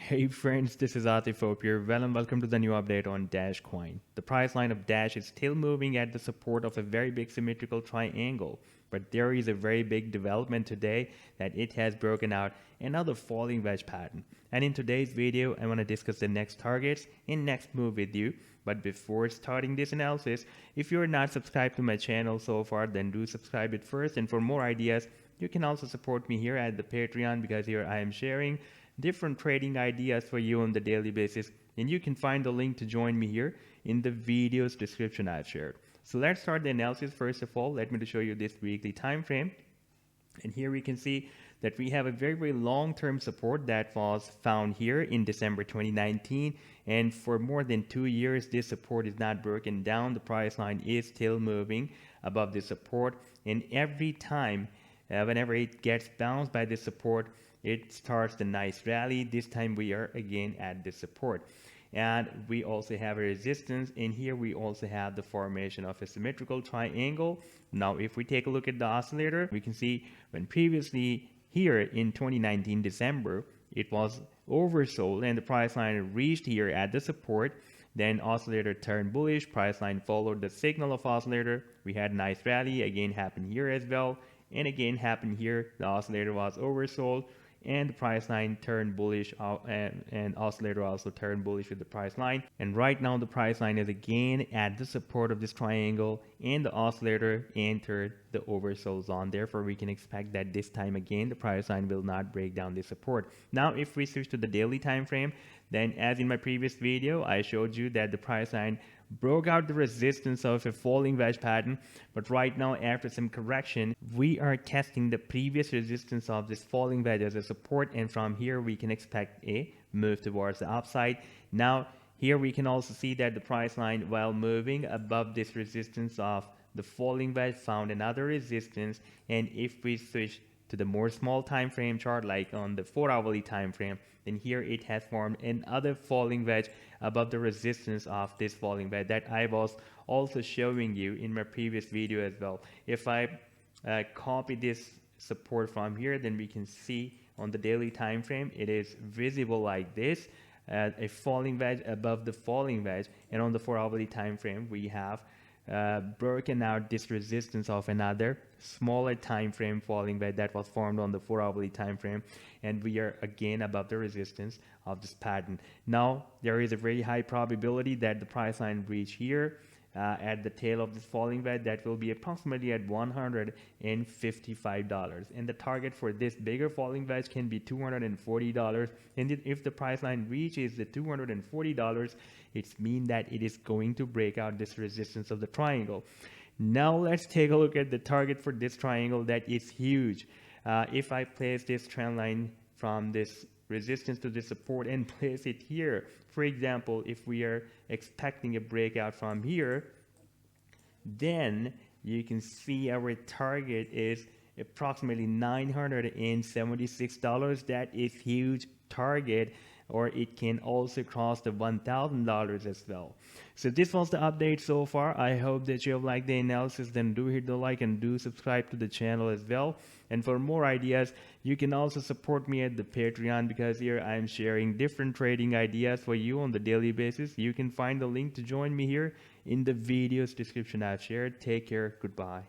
Hey friends, this is Atif here. Well and welcome to the new update on Dash Coin. The price line of Dash is still moving at the support of a very big symmetrical triangle, but there is a very big development today that it has broken out another falling wedge pattern. And in today's video, I want to discuss the next targets and next move with you. But before starting this analysis, if you're not subscribed to my channel so far, then do subscribe it first. And for more ideas, you can also support me here at the Patreon, because here I am sharing different trading ideas for you on the daily basis, and you can find the link to join me here in the video's description I've shared. So let's start the analysis. First of all, let me to show you this weekly time frame, and here we can see that we have a very long-term support that was found here in December 2019, and for more than 2 years this support is not broken down. The price line is still moving above this support, and every time whenever it gets bounced by this support, it starts the nice rally. This time we are again at this support, and we also have a resistance, and here we also have the formation of a symmetrical triangle. Now if we take a look at the oscillator, we can see when previously here in 2019 December it was oversold and the price line reached here at the support. Then oscillator turned bullish, price line followed the signal of oscillator. We had a nice rally, again happened here as well, and again happened here. The oscillator was oversold and the price line turned bullish, and oscillator also turned bullish with the price line. And right now the price line is again at the support of this triangle, and the oscillator entered the oversold zone. Therefore we can expect that this time again the price line will not break down this support. Now if we switch to the daily time frame, then as in my previous video I showed you that the price line broke out the resistance of a falling wedge pattern, but right now after some correction we are testing the previous resistance of this falling wedge as a support, and from here we can expect a move towards the upside. Now here we can also see that the price line, while moving above this resistance of the falling wedge, found another resistance. And if we switch to the more small time frame chart, like on the 4-hourly time frame, then here it has formed another falling wedge above the resistance of this falling wedge that I was also showing you in my previous video as well. If I copy this support from here, then we can see on the daily time frame it is visible like this, a falling wedge above the falling wedge. And on the 4-hourly time frame we have broken out this resistance of another smaller time frame falling wedge that was formed on the 4-hourly time frame, and we are again above the resistance of this pattern. Now there is a very high probability that the price line reach here at the tail of this falling wedge. That will be approximately at $155, and the target for this bigger falling wedge can be $240. And if the price line reaches the $240, it means that it is going to break out this resistance of the triangle. Now let's take a look at the target for this triangle. That is huge. If I place this trend line from this resistance to this support and place it here, for example, if we are expecting a breakout from here, then you can see our target is approximately $976. That is huge target, or it can also cross the $1,000 as well. So this was the update so far. I hope that you have liked the analysis. Then do hit the like and do subscribe to the channel as well. And for more ideas, you can also support me at the Patreon, because here I'm sharing different trading ideas for you on the daily basis. You can find the link to join me here in the video's description I've shared. Take care. Goodbye.